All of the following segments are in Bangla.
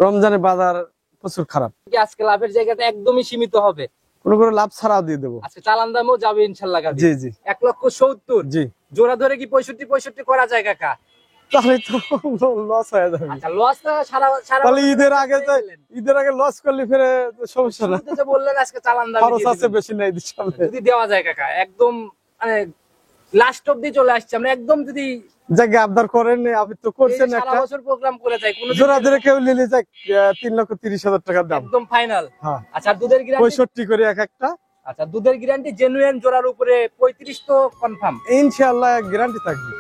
রমজানে বাজার প্রচুর খারাপ। আজকে লাভের জায়গাটা একদমই সীমিত হবে, কোনো কোনো লাভ ছাড়াও দিয়ে দেবো। আজকে চালান দামও যাবে ইনশাল্লাহ। জি জি 1,70,000। জি, জোড়া ধরে কি 65 করা যায় কাকা? তাহলে তো লস হয়ে যাবে। আচ্ছা, লস না সারা তাহলে ঈদের আগে লস করলে ফেরে সমস্যা না। যে বললেন আজকে চালান দাম খরচ আছে বেশি নাই সামনে, যদি দেওয়া যায় কাকা একদম মানে লাস্ট অবধি চলে আসছে আমরা একদম, যদি জায়গা আবদার করেন আপনি তো করছেন সারা একটা বছর প্রোগ্রাম করে যায় কোন জোড়া ধরে কেউ নিলে যায় 3,30,000 টাকার দাম একদম ফাইনাল। হ্যাঁ, আচ্ছা, দুধের গ্যারান্টি 65 করে এক একটা। আচ্ছা, দুধের গ্যারান্টি জেনুইন জোড়ার উপরে 35 তো কনফার্ম ইনশাআল্লাহ গ্যারান্টি থাকবে।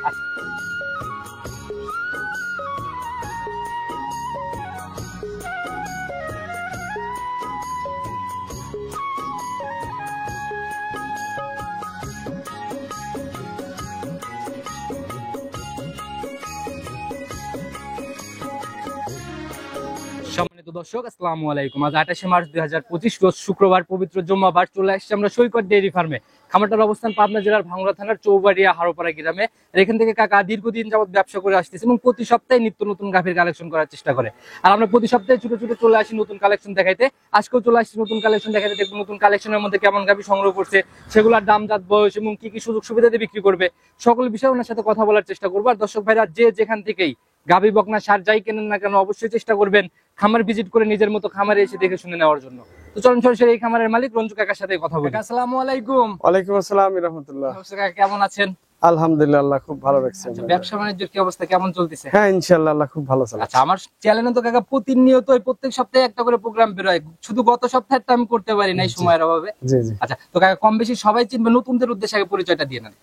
সম্মানিত দর্শক, আসসালামু আলাইকুম। আজ 28শে মার্চ 2025 রোজ শুক্রবার, পবিত্র জুম্মাবার। চলে আসছে আমরা সৈকত ডেইরি ফার্মে। খামারটার অবস্থান পাবনা জেলার ভাঙ্গুড়া থানার চৌবাড়িয়া হারোপাড়া গ্রামে। এখান থেকে কাকা দীর্ঘদিন যাবত ব্যবসা করে আসতেছে এবং প্রতি সপ্তাহে নিত্য নতুন গাভীর কালেকশন করার চেষ্টা করে। আর আমরা প্রতি সপ্তাহে ছোট ছোট চলে আসি নতুন কালেকশন দেখাইতে। আজকেও চলে আসছি নতুন কালেকশন দেখাইতে। দেখবো নতুন কালেকশনের মধ্যে কেমন গাভী সংগ্রহ করছে, সেগুলোর দাম, জাত, বয়স এবং কি কি সুযোগ সুবিধা দিয়ে বিক্রি করবে, সকল বিষয়ে ওনার সাথে কথা বলার চেষ্টা করবো। আর দর্শক ভাইরা যে যেখান থেকেই গাভী বকনা সার যাই কেনেন না কেন, অবশ্যই চেষ্টা করবেন খামার ভিজিট করে নিজের মতো খামারে এসে দেখে শুনে নেওয়ার জন্য। তো চলুন সরাসরি এই খামারের মালিক রঞ্জু কাকার সাথে কথা বলি। আসসালামু আলাইকুম। ওয়ালাইকুম আসসালাম রাহমাতুল্লাহ। কাকা কেমন আছেন? আলহামদুলিল্লাহ, আল্লাহ খুব ভালো রাখছেন। ব্যবসা বাণিজ্যের কি অবস্থা, কেমন চলতেছে? হ্যাঁ ইনশাআল্লাহ আল্লাহ খুব ভালো চলছে। আচ্ছা, আমার চ্যানেলে তো কাকা প্রতিনিয়ত প্রত্যেক সপ্তাহে একটা করে প্রোগ্রাম বের হয়, শুধু গত সপ্তাহে তো আমি করতে পারি নাই সময়ের অভাবে। জি জি। আচ্ছা, তো কাকা কম বেশি সবাই চিনবে, নতুনদের উদ্দেশ্যে আগে পরিচয়টা দিয়ে নেন।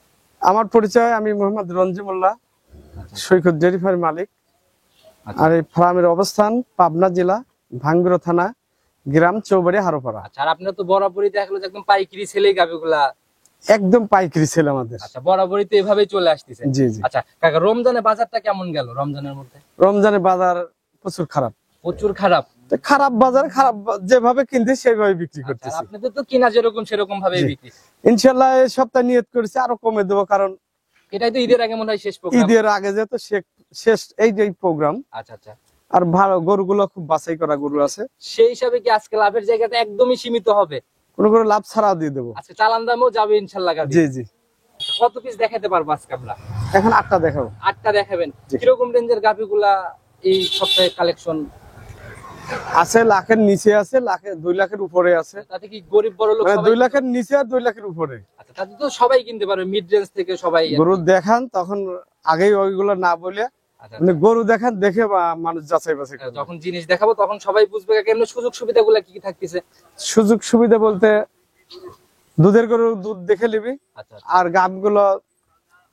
আমার পরিচয়, আমি মোহাম্মদ রঞ্জু মোল্লা, সৈকত ডেইরি ফার্মের মালিক। আর এই ফার্মের অবস্থান পাবনা জেলা ভাঙ্গুড়া থানা, গ্রাম চৌবাড়িয়া হারোপাড়া। আচ্ছা, আর আপনারা তো বরাবরই দেখা গেলো যে একদম পাইকারি সেলেই গাভীগুলা একদম পাইকারি সেল আমাদের। আচ্ছা, বরাবরই তো এভাবেই চলে আসতেছে। জি জি। আচ্ছা কাকা, রমজানে বাজারটা কেমন গেল? রমজানের মধ্যে রমজানে বাজার প্রচুর খারাপ। প্রচুর খারাপ? খারাপ বাজার, খারাপ যেভাবে কিনতে সেইভাবে বিক্রি করতেছি। আপনাদের তো কিনা যেরকম সেরকম ভাবে বিক্রি। ইনশাআল্লাহ এই সপ্তাহে নিয়ত করেছি আরো কমে দেবো, কারণ এটাই তো ঈদের আগে মনে হয় শেষ প্রোগ্রাম। ঈদের আগে যেহেতু শেষ এইটাই প্রোগ্রাম। আচ্ছা আচ্ছা। আর ভালো গরুগুলো খুব বাছাই করা গরু আছে, সেই হিসাবে কি আজকে লাভের জায়গাটা একদমই সীমিত হবে? কোনো কোনো লাভ ছাড়াও দিয়ে দেবো। আচ্ছা, চালান দামও যাবে ইনশাআল্লাহ। জি জি। কত পিস দেখাতে পারবো আজকে আমরা? এখন 8টা দেখাবো। 8টা দেখাবেন। কিরকম রেঞ্জের গাভীগুলা এই সপ্তাহে কালেকশন আছে? লাখের নিচে আছে, 2 লাখের উপরে আছে। তাতে কি গরিব বড় লোক মানে সবাই? 2 লাখের নিচে আর 2 লাখের উপরে। আচ্ছা, তাতে তো সবাই কিনতে পারবে, মিড রেঞ্জ থেকে সবাই। গরু দেখান, তখন আগেই ওইগুলো না বলে মানে গরু দেখান, দেখে মানুষ যাচাই বাছাই করবে। যখন জিনিস দেখাবো তখন সবাই বুঝবে কেমন সুযোগ সুবিধাগুলো কি কি থাকতেছে। সুযোগ সুবিধা বলতে দুধের গরু দুধ দেখে নিবি, আচ্ছা, আর গাভগুলো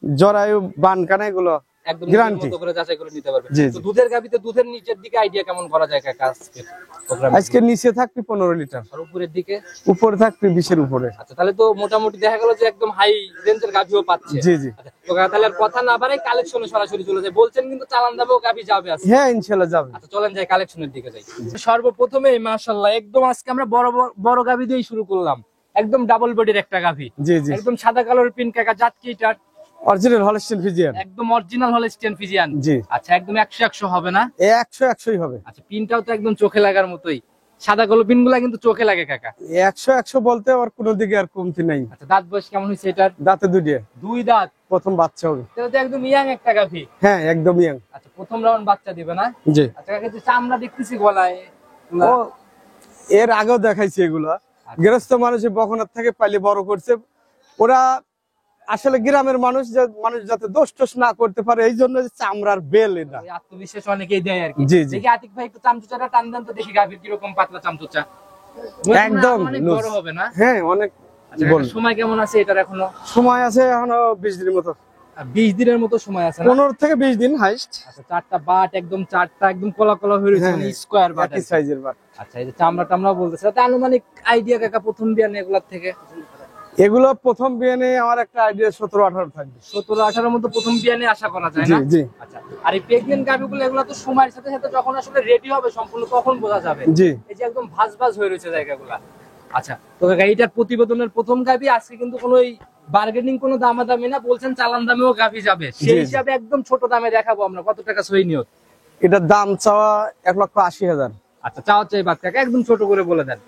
জরায়ু বানকানা এগুলো একদম গ্যারান্টি মতো করে যাচাই করে নিতে পারবে। জি তো জি। দুধের গাভীতে দুধের নিচের দিকে আইডিয়া কেমন করা যায় কাকা আজকে প্রোগ্রামে? আজকে নিচে থাকবি 15 লিটার, আর উপরের দিকে? উপরে থাকবি 20-এর উপরে। আচ্ছা, তাহলে তো মোটামুটি দেখা গেল যে একদম হাই রেঞ্জের গাভীও পাচ্ছে। জি জি। আচ্ছা, তো কাকা তাহলে আর কথা না বাড়াই কালেকশনে সরাসরি চলে যায়। বলছেন কিন্তু চালান দামেও গাভী যাবে আজকে। হ্যাঁ ইনশাআল্লাহ যাবে। আচ্ছা, চলেন যাই কালেকশনের দিকে যাই। সর্বপ্রথমেই মাশাআল্লাহ একদম আজকে আমরা বড় গাভী দিয়েই শুরু করলাম। একদম ডাবল বডির একটা গাভী। জি জি। একদম সাদা কালোর পিন কাকা, জাত কি এটা? Original Holstein Friesian. একদম অরিজিনাল হলস্টিয়ান ফ্রিজিয়ান। জি। আচ্ছা, একদম 100 হবে না? 100-100ই হবে। আচ্ছা, পিনটাও তো একদম চোখে লাগার মতোই। সাদা কালো পিনগুলা কিন্তু চোখে লাগে কাকা। 100-100 বলতে আর কোনো দিকে আর কমতি নাই। আচ্ছা, দাঁত বয়স কেমন হয়েছে এটার? দাঁতে 2 দুই দাঁত। প্রথম বাচ্চা হবে। এটা তো একদম ইয়াং একটা গাভী। হ্যাঁ একদম ইয়াং। আচ্ছা, প্রথম রাউন্ড বাচ্চা দিবে না? জি। আচ্ছা কাকা, যে চামড়া দেখতেছি গলায়, ও এর আগেও দেখাইছি এগুলা। গৃহস্থ মানুষের বখনার থেকে পাইলে বড় করছে ওরা। আসলে গ্রামের মানুষ যাতে দোষ টোষ না করতে পারে, এই জন্য চামড়ার বেল এটা। আত্মবিশ্বাস অনেকেই দেয় আর কি। জি জি। দেখি আতিক ভাই একটু চামচুচাটা টান দেন তো দেখি গাভীর কিরকম পাতলা চামচুচা। একদম অনেক বড় হবে না? হ্যাঁ অনেক। আচ্ছা কাকা, সময় কেমন আছে এটার এখনো? সময় আছে এখনো 20 দিনের মতো। 20 দিনের মতো সময় আছে না? 15 থেকে 20 দিন হাইস্ট। আচ্ছা, চারটা বাট একদম কলা কলা হয়ে রয়েছে, মানে স্কয়ার বাট, একই সাইজের বাট। আচ্ছা, এই যে চামড়া টামড়া বলতেছে, তাতে আনুমানিক আইডিয়া কাকা প্রথম বিয়ানে এগুলার থেকে? এগুলো প্রথম বিয়ানে আমার একটা আইডিয়া 17-18 থাকবে। 17-18 মতো প্রথম বিয়ানে আশা করা যায় না? জি জি। আচ্ছা, আর এই প্রেগন্যান্ট গাভীগুলো এগুলো তো সময়ের সাথে সাথে যখন আসলে রেডি হবে সম্পূর্ণ তখন বোঝা যাবে। জি। এই যে একদম ভাজ ভাজ হয়ে রয়েছে জায়গাগুলা। আচ্ছা, তো কাকা এইটার প্রতিবেদনের প্রথম গাভী আজকে কিন্তু কোনো বার্গেনিং কোনো দামাদামি না, বলছেন চালান দামেও গাভী যাবে, সেই হিসাবে একদম ছোট দামে দেখাবো আমরা। কত টাকা সই নিয়ত? এটার দাম চাওয়া 1,80,000। আচ্ছা, চাওয়া চাই বাদ কাকা, একদম ছোট করে বলে দেন।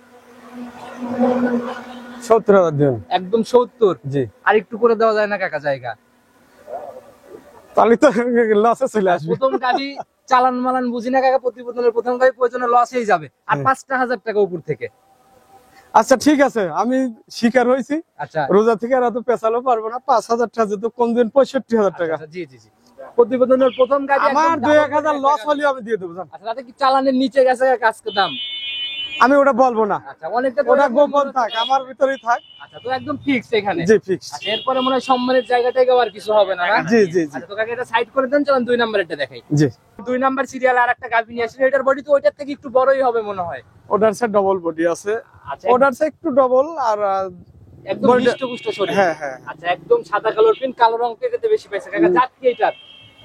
70,000 দিন। একদম 70? জি। আর একটু করে দেওয়া যায় না কাকা জায়গা? তাহলে তো লসে চলে আসবে। প্রথম গাড়ি চালান মালান বুঝি না কাকা, প্রতিবেদনের প্রথম গাড়ি প্রয়োজনে লসেই যাবে, আর 5,000 টাকা উপর থেকে। আচ্ছা ঠিক আছে, আমি শিকার হয়েছি। আচ্ছা রোজা থেকে আর এত পেছালো পারবো না। 5,000 টাকা যেত, কোন দিন 65,000 টাকা। আচ্ছা, জি জি জি। প্রতিবেদনের প্রথম গাড়ি আমার 2-1,000 লস হলেও আমি দিয়ে দেবো। আচ্ছা, তাতে কি চালানের নিচে গেছে কাকা আজকে দাম? আমি ওটা বলবো না। আচ্ছা, অনেকটা তো ওটা এরকম গোপন মনে থাক, হচ্ছে। আমার ভিতরেই থাক। আচ্ছা, তো একদম ফিক্স এখানে? জি ফিক্স। আচ্ছা, এরপরে মনে হয় সম্মানের জায়গাটাই আর কিছু হবে না, না? জি জি জি। আচ্ছা, তো কাকা এটা সাইড করে দেন, চলেন 2 নাম্বারটা দেখাই। জি। 2 নাম্বার সিরিয়াল আর একটা গাভী নিয়ে আসলে, এটার বডি তো ওইটার থেকে একটু বড়ই হবে মনে হয়। ওটার সে ডবল বডি আছে। আচ্ছা, ওটার সে একটু ডবল আর একদম বডিটা- হৃষ্টপুষ্ট শরীর। হ্যাঁ হ্যাঁ। আচ্ছা, একদম সাদা কালোর পিন, কালো রং থেকে বেশি পাইছে কাকা। জাত কি এটার?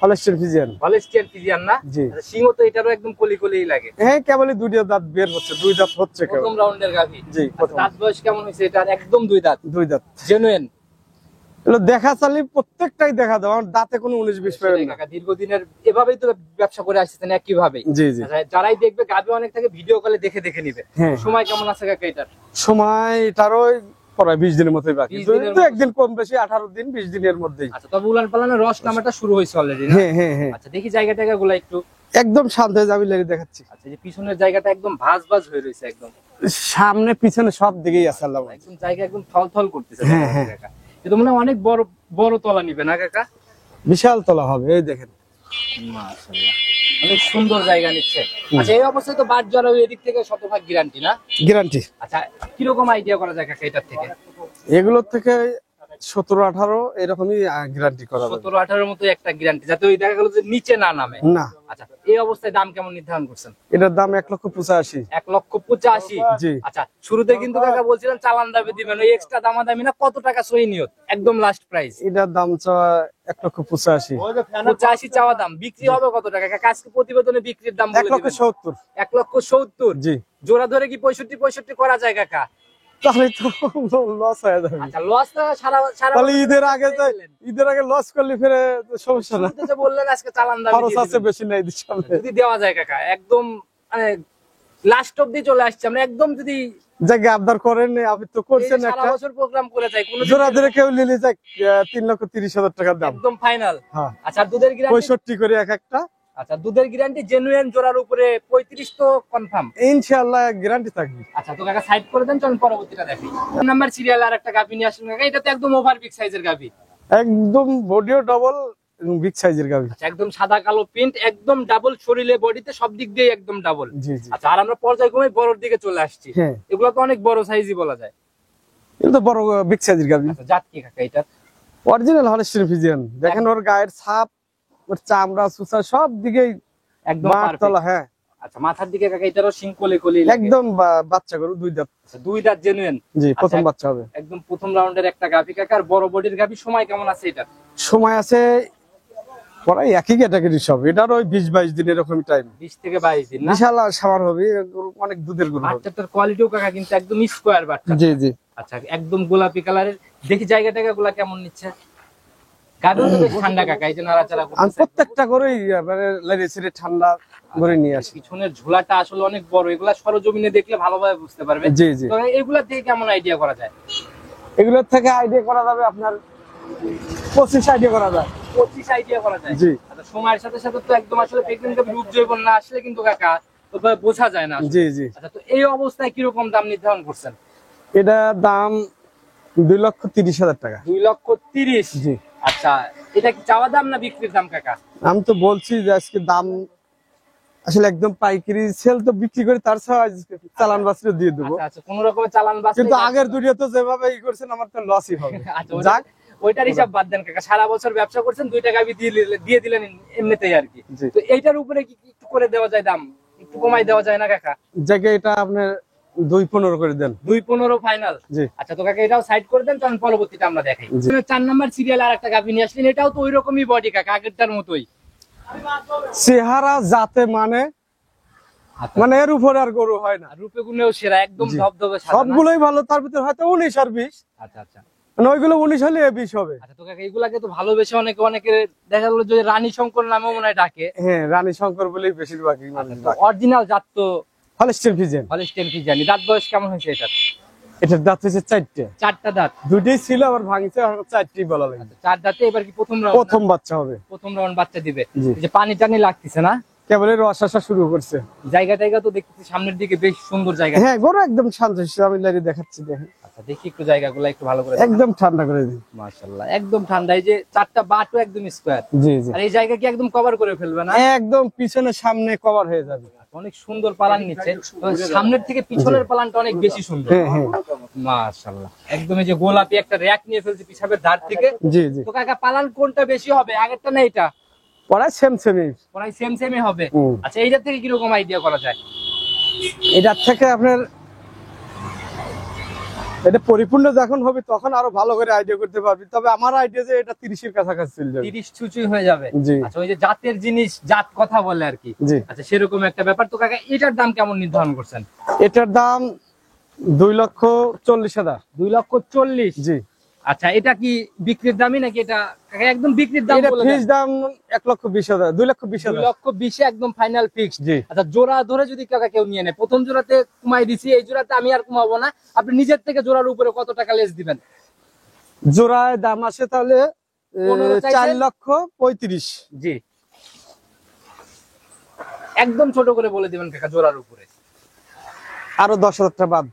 Holstein Friesian. হলস্টিয়ান ফ্রিজিয়ান না? জি। আচ্ছা, সিংহ তো এটারও একদম কলি কলিই লাগে। হ্যাঁ, কেবলই 2 দাঁত বের হচ্ছে, 2 দাঁত হচ্ছে কেবল। প্রথম রাউন্ডের গাভী। জি, আচ্ছা, প্রথম। দাঁত বয়স কেমন হয়েছে এটার? একদম 2 দাঁত। 2 দাঁত। জেনুইন। এগুলো দেখা চালি প্রত্যেকটাই দেখা দাও, আমার দাঁতে কোনো 19-20 পাবেন না। কাকা দীর্ঘদিনের এভাবেই তো ব্যবসা করে আসছেন একই ভাবে। জি জি। যারাই দেখবে গাভী অনেক থেকে ভিডিও কলে দেখে দেখে নিবে। হ্যাঁ। সময় কেমন আছে কাকা এটার? সময় এটারও প্রায় 20 দিনের মতোই বাকি। 20 দিনের তো মতো। একদিন কম বেশি, 18 দিন 20 দিনের মধ্যেই। আচ্ছা, তবে উলান পালানের রস নামাটা শুরু হয়েছে অলরেডি না? হ্যাঁ হ্যাঁ হ্যাঁ। আচ্ছা, দেখি জায়গা টায়গা গুলা একটু। একদম শান্ত হয়ে যাবি, লেগে দেখাচ্ছি। আচ্ছা, এই যে পিছনের জায়গাটা একদম ভাঁজ ভাঁজ হয়ে রয়েছে একদম। সামনে পিছনে সব দিকেই আছে আল্লাহ। একদম জায়গা একদম থলথল করতেছে। হ্যাঁ, হ্যাঁ। কাকা এটা মনে হয় অনেক বড় বড় তলা নিবে না কাকা? বিশাল তলা হবে, এই দেখেন। মাশাআল্লাহ, অনেক সুন্দর জায়গা নিচ্ছে। আচ্ছা, এই অবস্থায় তো বাদ জ্বর এদিক থেকে শতভাগ গ্যারান্টি না? গ্যারান্টি। আচ্ছা, কিরকম আইডিয়া করা যায় কাকা এটার থেকে? এগুলোর থেকে 17-18 এরকমই গ্যারান্টি করা যাবে। 17-18 মতো একটা গ্যারান্টি, যাতে ওই দেখা গেল যে নিচে না নামে। না, আচ্ছা, এই অবস্থায় দাম কেমন নির্ধারণ করছেন? এটার দাম 1,85,000। 1,85,000? জি। আচ্ছা, শুরুতে কিন্তু কাকা বলছিলেন চালান দামে দিবেন, ওই এক্সট্রা দামাদামি না, কত টাকা সই নিয়ত? একদম লাস্ট প্রাইস। এটার দাম চাওয়া 1,85,000। 85 চাওয়া দাম, বিক্রি হবে কত টাকা কাকা? আজকে প্রতিবেদনে বিক্রির দাম বলে দিবেন। 1,70,000। 1,70,000? জি। জোড়া ধরে কি 65 করা যায় কাকা? তাহলে তো লস হয়ে যাবে। আচ্ছা, লস তো সারা সারা তাহলে বছর ঈদের আগে বললেন। ঈদের আগে লস করলে ফিরে তো সমস্যা না। শুরুতে যে বললেন আজকে চালান দামে খরচ দিয়ে আছে দিবেন। বেশি নাই ঈদের সামনে। যদি দেওয়া যায় কাকা, একদম মানে লাস্ট অবধি চলে আসছে আমরা, একদম যদি যাকে আবদার করেন, আপনি তো এই করছেন সারা একটা বছর প্রোগ্রাম করে যায় কোনো জোড়া ধরে কেউ নিলে যাক 3,30,000 টাকার দাম। একদম ফাইনাল। হ্যাঁ, আচ্ছা, দুধের গ্যারান্টি? 65 করে এক একটা। আচ্ছা, দুধের গ্যারান্টি জেনুইন জোড়ার উপরে 35 তো কনফার্ম? ইনশাআল্লাহ গ্যারান্টি থাকবে। আচ্ছা, তো কাকা সাইড করে দেন, চলুন পরবর্তীটা দেখি। নাম্বার সিরিয়াল আর একটা গাভী নিয়ে আসুন কাকা, এটা তো একদম ওভার বিগ সাইজের গাভী। একদম বডিও ডবল এবং বিগ সাইজের গাবি। আচ্ছা, একদম সাদা কালো প্রিন্ট, একদম ডাবল শরীরে বডিতে সব দিক দিয়ে একদম ডাবল। জি জি। আচ্ছা, আর আমরা পর্যায়ক্রমে বড়র দিকে চলে আসছি। হ্যাঁ, এগুলো তো অনেক বড় সাইজই বলা যায়। এটা তো বড় বিগ সাইজের গাবি। আচ্ছা, জাত কি কাকা এটা? Original Holstein Friesian. দেখেন ওর গায়ের ছাপ, ওর চামড়া সুসা সব দিকেই একদম মাতলা। পারফেক্ট। হ্যাঁ, আচ্ছা, মাথার দিকে কাকা এটারও শিং কোলে কোলে একদম বাচ্চা গরু, 2 দাঁত। দুই দাঁত জেনুইন। জি, প্রথম আচ্ছা, বাচ্চা হবে। একদম প্রথম রাউন্ডের একটা গাভী কাকা, আর বড় বডির গাভী। সময় কেমন আছে এটা? সময় আছে প্রায় একই ক্যাটাগরি সব। এটার ওই 20-22 দিন এরকম টাইম। 20 থেকে 22 দিন না? বিশাল সামার হবে, গরু অনেক দুধের গরু হবে। বাচ্চাটার কোয়ালিটিও কাকা কিন্তু একদম স্কোয়ার বাচ্চা। জি জি। আচ্ছা, একদম গোলাপি কালারের। দেখি জায়গা টায়গা গুলা কেমন নিচ্ছে। গাভীও তো বেশ ঠান্ডা কাকা, এই যে নাড়াচাড়া আমি করতেছে। প্রত্যেকটা গরুই মানে লেড়ে ছেড়ে ঠান্ডা করে নিয়ে আসি। পিছনের ঝোলাটা আসলে অনেক বড়, এগুলা সরজমিনে দেখলে ভালোভাবে বুঝতে পারবে। জি জি। তো এগুলা থেকে কেমন আইডিয়া করা যায়? এগুলোর থেকে আইডিয়া করা যাবে আপনার 25 আইডিয়া করা যায়। 25 আইডিয়া করা যায়? জি। আচ্ছা, সময়ের সাথে সাথে তো একদম আসলে প্রেগন্যান্ট গাভীর রূপ জৈবন না আসলে কিন্তু কাকা তো বোঝা যায় না আসলে। জি জি। আচ্ছা, তো এই অবস্থায় কিরকম দাম নির্ধারণ করছেন? এটা দাম 2,30,000 টাকা। 2,30,000? জি। আচ্ছা, এটা কি চাওয়া দাম না বিক্রির দাম কাকা? আমি তো বলছি যে আজকে দাম আসলে একদম পাইকারি সেল তো বিক্রি করে, তার ছাড়া চালান বাসরে দিয়ে দেবো। আচ্ছা আচ্ছা, কোন রকমের চালান বাস কিন্তু আগের দুনিয়া তো যেভাবে ই করছেন, আমার তো লসই হবে। আচ্ছা, যাক, ওইটার হিসাব বাদ দেন কাকা, সারা বছর ব্যবসা করছেন, 2 টাকা দিয়ে দিলেন এমনিতেই আর কি। জি। তো এইটার উপরে কি একটু করে দেওয়া যায় দাম? একটু কমাই দেওয়া যায় না কাকা? জায়গায় এটা আপনার 2,15 করে দেন। 2,15 ফাইনাল? জি। আচ্ছা, তো কাকা এটাও সাইড করে দেন, তখন পরবর্তীতে আমরা দেখাই। জি। 4 নাম্বার সিরিয়াল আর একটা গাভী নিয়ে আসলেন, এটাও তো ওই রকমই বডি কাকা, আগেরটার মতোই। চেহারা যাতে মানে এর উপরে আর গরু হয় না। আর রূপে গুণেও সেরা, একদম জি। ধবধবে সাদা না? সবগুলোই ভালো, তার ভিতরে হয়তো 19 আর 20। আচ্ছা আচ্ছা। মানে ওইগুলো 19 হলে 20 হবে। আচ্ছা তো কাকা এগুলাকে তো ভালোবেসে অনেকে দেখা গেল যে রানী শঙ্কর নামেও মনে হয় ডাকে। হ্যাঁ, রানী শঙ্কর বলেই বেশিরভাগই মানুষ ডাকে। অরিজিনাল জাত তো হলস্টেইন ফ্রিজিয়ান। Holstein Friesian. দাঁত বয়স কেমন হয়েছে এটা? এটার দাঁত হচ্ছে 4টে। 4টা দাঁত। দুটোই ছিল আবার ভাঙছে, এখন 4টি বলা লাগে। 4 দাঁতে এবার কি প্রথম রাউন্ড? প্রথম বাচ্চা হবে। প্রথম রাউন্ড বাচ্চা দিবে। জি। এই যে পানি টানি লাগতেছে না? কেবলই রস আসা শুরু করছে। জায়গা তো দেখতেছি সামনের দিকে বেশ সুন্দর জায়গা। হ্যাঁ, গরু একদম শান্ত, আমি লাইরে দেখাচ্ছি, দেখেন। আচ্ছা দেখি একটু জায়গাগুলো একটু ভালো করে। একদম ঠান্ডা করে দিই। মাশাআল্লাহ একদম ঠান্ডা। এই যে 4টা বাটও একদম স্কয়ার। জি জি। আর এই জায়গা কি একদম কভার করে ফেলবে না? একদম পিছনে সামনে কভার হয়ে যাবে। অনেক সুন্দর পালান নিচ্ছে। সামনের থেকে পিছনের পালানটা অনেক বেশি সুন্দর। হ্যাঁ হ্যাঁ। মাশাআল্লাহ একদম এই যে গোলাপি একটা র‍্যাক নিয়ে ফেলছে পিছাবের ধার থেকে। জি জি। তো কাকা পালান কোনটা বেশি হবে, আগেরটা না এটা? পড়ায় সেমই। প্রায় সেমই হবে। আচ্ছা এইটার থেকে কিরকম আইডিয়া করা যায়? এটার থেকে আপনার এটা পরিপূর্ণ যখন হবে তখন আরো ভালো করে আইডিয়া করতে পারবি। তবে আমার আইডিয়া যে এটা 30 এর কাছাকাছি চলে যাবে। 30 ছুঁচুই হয়ে যাবে। জি। আচ্ছা ওই যে জাতের জিনিস জাত কথা বলে আর কি। জি। আচ্ছা সেরকম একটা ব্যাপার। তো কাকা এটার দাম কেমন নির্ধারণ করছেন? এটার দাম 2,40,000। 2,40,000। জি। আচ্ছা এটা কি বিক্রির দামই নাকি এটা কাকা একদম বিক্রির দাম এটা বলে ফিক্স দাম 1,20,000, 2,20,000। 2,20,000 একদম ফাইনাল ফিক্সড। জি। আচ্ছা জোড়া ধরে যদি কাকা কেউ নিয়ে নেয়, প্রথম জোড়াতে কমাই দিছি, এই জোড়াতে আমি আর কমাবো না, আপনি নিজের থেকে জোড়ার উপরে কত টাকা লেস দিবেন? জোড়ায় দাম আছে তাহলে 15 চাইছেন? 4,35,000। জি একদম ছোট করে বলে দিবেন কাকা জোড়ার উপরে। আরো 10,000 টাকা বাদ।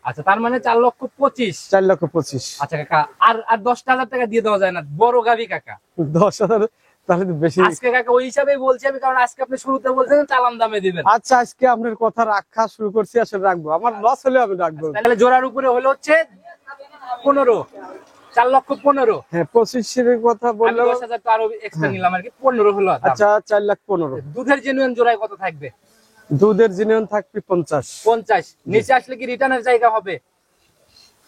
আচ্ছা তার মানে 4,25,000। 4,25,000। আচ্ছা কাকা আর 10,000 টাকা দিয়ে দেওয়া যায় না? বড় গাভী কাকা। 10,000 তাহলে তো বেশি। আজকে কাকা ওই হিসাবেই বলছি আমি, কারণ আজকে আপনি শুরুতে বলছেন চালান দামে দিবেন। আচ্ছা, আজকে আপনার কথা রাখা শুরু করছি, আসলে রাখবো, আমার লস হলে আমি রাখবো। তাহলে জোড়ার উপরে হলো হচ্ছে 15, 4,15,000। হ্যাঁ, 25 এর কথা আমি বললাম। 10,000 তো আরো এক্সট্রা নিলাম আর কি, 15 হলো দাম। আচ্ছা, 4,15,000। দুধের জেনুইন জোড়ায় কত থাকবে? দুধের জিনিয়ন থাকবে 50। 50। নিচে আসলে কি রিটার্নের জায়গা হবে?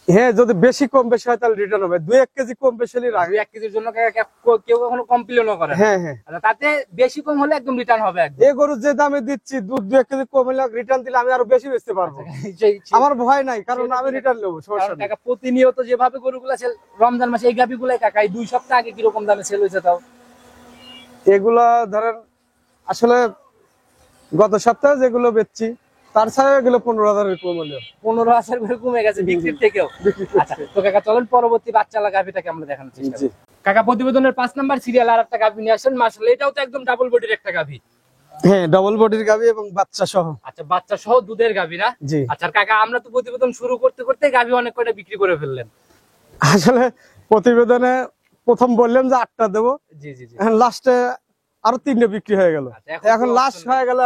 হ্যাঁ, যদি বেশি কম বেশি হয় তাহলে রিটার্ন হবে। 2-1 কেজি কম বেশি হলে রাখবে। 1 কেজির জন্য কাকা কেউ কখনো কমপ্লেনও করে না। হ্যাঁ হ্যাঁ। আচ্ছা তাতে বেশি কম হলে একদম রিটার্ন হবে একদম। এই গরু যে দামে দিচ্ছি, দুধ 2-1 কেজি কম হলে রিটার্ন দিলে আমি আরো বেশি বেচতে পারবো। আমার ভয় নাই, কারণ আমি রিটার্ন নেবো, সমস্যা নেই। কাকা প্রতিনিয়ত যেভাবে গরুগুলা সেল, রমজান মাসে এই গাভিগুলাই কাকা এই 2 সপ্তাহ আগে কিরকম দামে সেল হয়েছে তাও? এগুলা ধরেন আসলে গত সপ্তাহে যেগুলো বেচছি তার ছাড়া এগুলো 15,000 এর কম হলো। 15,000 করে কমে গেছে বিক্রির থেকেও। আচ্ছা তো কাকা চলেন পরবর্তী বাচ্চালা গাভিটাকে আমরা দেখানোর চেষ্টা করি। কাকা প্রতিবেদনের 5 নাম্বার সিরিয়াল আর একটা গাভি নিয়ে আসেন। মাশাআল্লাহ এটাও তো একদম ডাবল বডির একটা গাভি। হ্যাঁ, ডাবল বডির গাভি এবং বাচ্চা সহ। আচ্ছা বাচ্চা সহ দুধের গাভি না? জি। আচ্ছা কাকা আমরা তো প্রতিবেদন শুরু করতে করতে গাভি অনেক কয়টা বিক্রি করে ফেললেন। আসলে প্রতিবেদনে প্রথম বললাম যে 8টা দেবো, জি জি জি। এখন লাস্টে আরো 3টে বিক্রি হয়ে গেল। আচ্ছা, এখন লাস্ট হয়ে গেল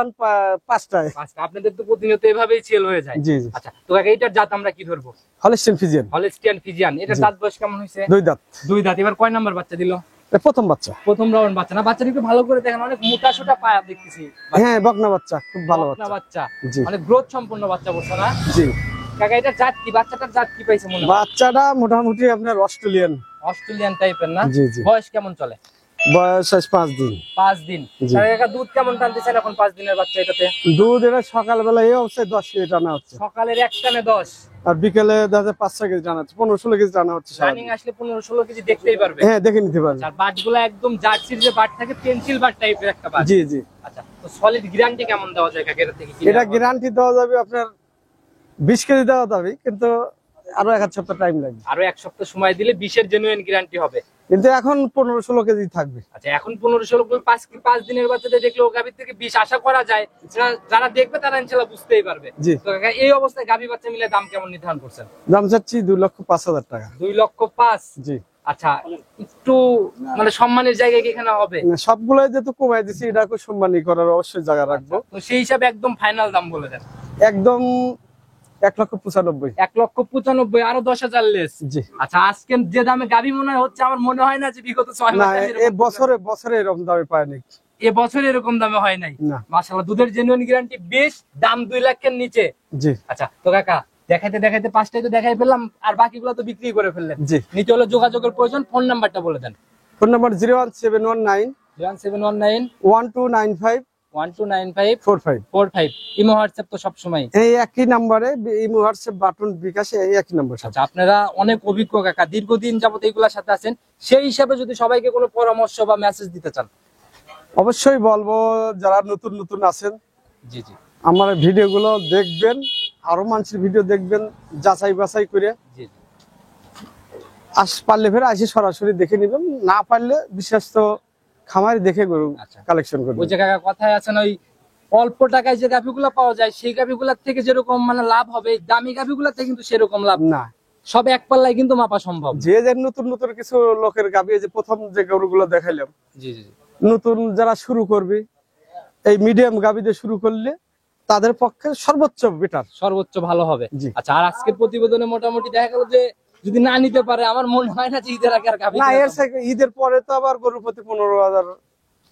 5টায়। পাঁচটা। আপনাদের তো প্রতিনিয়ত এভাবেই সেল হয়ে যায়। জি জি। আচ্ছা তো কাকা এইটার জাত আমরা কি ধরবো? Holstein Friesian. Holstein Friesian. এটার দাঁত বয়স কেমন হয়েছে? 2 দাঁত। 2 দাঁত। এবার কয় নাম্বার বাচ্চা দিল? এটা প্রথম বাচ্চা। প্রথম রাউন্ড বাচ্চা না? বাচ্চাটা একটু ভালো করে দেখেন, অনেক মোটা সোটা পায়া দেখতেছি। হ্যাঁ, বকনা বাচ্চা, খুব ভালো বকনা বাচ্চা। বাচ্চা। জি। মানে গ্রোথ সম্পন্ন বাচ্চা বলছো না? জি। কাকা এটার জাত কি? বাচ্চাটার জাত কি পাইছে মনে হয়? বাচ্চাটা মোটামুটি আপনার অস্ট্রেলিয়ান। অস্ট্রেলিয়ান টাইপের না? জি জি। বয়স কেমন চলে? বয়স আজ 5 দিন। 5 দিন। জি। কাকা দুধ কেমন টানতেছেন এখন 5 দিনের বাচ্চা এটাতে? দুধ এটা সকালবেলা এই অবস্থায় 10 কেজি টানা হচ্ছে, সকালের এক টানে 10, আর বিকেলে 5-6 কেজি টানা হচ্ছে, 15-16 কেজি টানা হচ্ছে রানিং সারাদিন। আসলে 15-16 কেজি দেখতেই পারবে। হ্যাঁ, দেখে নিতে পারবে। আর বাটগুলো একদম জার্সির যে বাট থাকে, পেন্সিল বাট টাইপের একটা বাট। জি জি। আচ্ছা তো সলিড গ্যারান্টি কেমন দেওয়া যায় কাকা এটা থেকে? এটা গ্যারান্টি দেওয়া যাবে আপনার 20 কেজি দেওয়া যাবে, কিন্তু আরো 1 সপ্তাহ টাইম লাগবে। আরো 1 সপ্তাহ সময় দিলে 20-এর জেনুইন গ্যারান্টি হবে। কিন্তু এখন 15-16 কেজি থাকবে। আচ্ছা এখন 15-16 করে 5 দিনের বাচ্চাদের দেখলে ও গাভীর থেকে 20 আশা করা যায়। যারা দেখবে তারা ইনশাআল্লাহ বুঝতেই পারবে। জি। তো কাকা এই অবস্থায় গাভী বাচ্চা মিলে দাম কেমন নির্ধারণ করছেন? দাম চাচ্ছি 2,05,000 টাকা। 2,05,000। জি। আচ্ছা একটু মানে সম্মানের জায়গায় কি এখানে হবে? সবগুলোই যেহেতু কমাই দিছি, এটা খুব সম্মানী করার অবশ্যই জায়গা রাখবো। তো সেই হিসাবে একদম ফাইনাল দাম বলে দেন। একদম 1,95,000। 1,95,000, আরো 10,000 লেস। জি। আচ্ছা আজকে যে দামে গাভী মনে হচ্ছে, আমার মনে হয় না যে বিগত 6 না, মাসে এই বছরে এরকম দামে পায়নি। এবছর এরকম দামে হয় নাই। না। মাশাআল্লাহ দুধের জেনুইন গ্যারান্টি 20, দাম 2 লাখের নিচে। জি। আচ্ছা তো কাকা দেখাইতে দেখাইতে 5টাই তো দেখাই ফেললাম, আর বাকিগুলো তো বিক্রি করে ফেললেন। জি। নিতে হলে যোগাযোগের প্রয়োজন। ফোন নাম্বারটা বলে দেন। Phone number 01719 01719 1295 1295 45 45। ইমো হোয়াটসঅ্যাপ তো সবসময়। এই একই নাম্বারে ইমো হোয়াটসঅ্যাপ বাটন বিকাশে এই একই নাম্বার। আচ্ছা, আপনারা অনেক অভিজ্ঞ কাকা, দীর্ঘদিন যাবত এইগুলোর সাথে আছেন, সেই হিসাবে যদি সবাইকে কোনো পরামর্শ বা মেসেজ দিতে চান। অবশ্যই বলবো যারা নতুন নতুন আছেন, জি জি আমার ভিডিওগুলো দেখবেন, আরো মানুষের ভিডিও দেখবেন, যাচাই বাছাই করে জি। পারলে ফের আসি সরাসরি দেখে নিবেন, না পারলে বিশেষ তো খামারে দেখে গরু আচ্ছা। কালেকশন করবেন। ওই যে কাকা কথায় আছেন, ওই অল্প টাকায় যে গাভিগুলো পাওয়া যায় সেই গাভিগুলোর থেকে যেরকম মানে লাভ হবে, দামি গাভিগুলোর থেকে কিন্তু সেরকম লাভ না, সব এক পাল্লায় কিন্তু মাপা সম্ভব। যে যে নতুন নতুন কিছু লোকের গাভি, যে প্রথম যে গরুগুলো দেখাইলাম, জি জি জি। নতুন যারা শুরু করবে এই মিডিয়াম গাভি দিয়ে শুরু করলে তাদের পক্ষে সর্বোচ্চ বেটার, সর্বোচ্চ ভালো হবে। জি। আচ্ছা, আর আজকের প্রতিবেদনে মোটামুটি দেখা গেল যে যদি না নিতে পারে, আমার মনে হয় না যে ঈদের আগে আর গাভি না, এর থেকে ঈদের পরে তো আবার গরু প্রতি 15,000,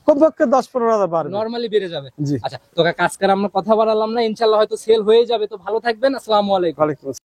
কমপক্ষে 10-15,000 বাড়বে, নরমালি বেড়ে যাবে। জি। আচ্ছা, তো কাকা আজকে আমরা কথা বাড়ালাম না, ইনশাল্লাহ হয়তো সেল হয়ে যাবে। তো ভালো থাকবেন, আসসালামু আলাইকুম। ওয়ালাইকুম আসসালাম।